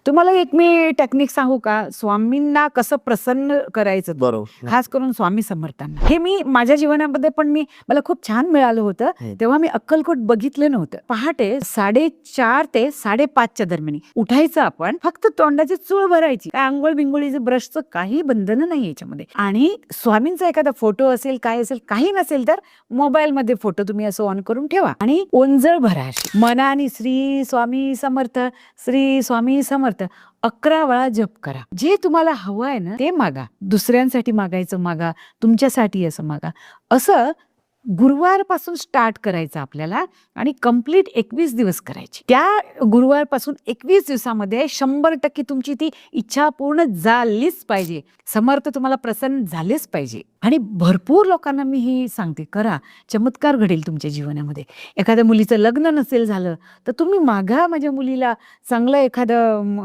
तुम्हाला एक मी टेक्निक सांगू का? स्वामींना कसं प्रसन्न करायचं, बरोबर. खास करून स्वामी समर्थांना. हे मी माझ्या जीवनामध्ये पण मला खूप छान मिळालं होतं. तेव्हा मी अक्कलकोट बघितलं नव्हतं. पहाटे 4:30 ते 5:30च्या दरम्यान उठायचं आपण. फक्त तोंडाची चूळ भरायची. काय अंघोळ बिंगोळीचं ब्रशचं काही बंधन नाही याच्यामध्ये. आणि स्वामींचा एखादा फोटो असेल, काय असेल, काही नसेल तर मोबाईल मध्ये फोटो तुम्ही असं ऑन करून ठेवा आणि ओंजळ भरा मनाने श्री स्वामी समर्थ, श्री स्वामी समर्थ 11 वेळा जप करा. जे तुम्हाला हवं आहे ना ते मागा. दुसऱ्यांसाठी मागायचं मागा, तुमच्यासाठी असं मागा. असं गुरुवारपासून स्टार्ट करायचं आपल्याला आणि कंप्लीट 21 दिवस करायची. त्या गुरुवारपासून 21 दिवसामध्ये 100% तुमची ती इच्छा पूर्ण झालीच पाहिजे. समर्थ तुम्हाला प्रसन्न झालेच पाहिजे. आणि भरपूर लोकांना मी ही सांगते, करा, चमत्कार घडेल तुमच्या जीवनामध्ये. एखाद्या मुलीचं लग्न नसेल झालं तर तुम्ही मागा माझ्या मुलीला चांगलं एखादं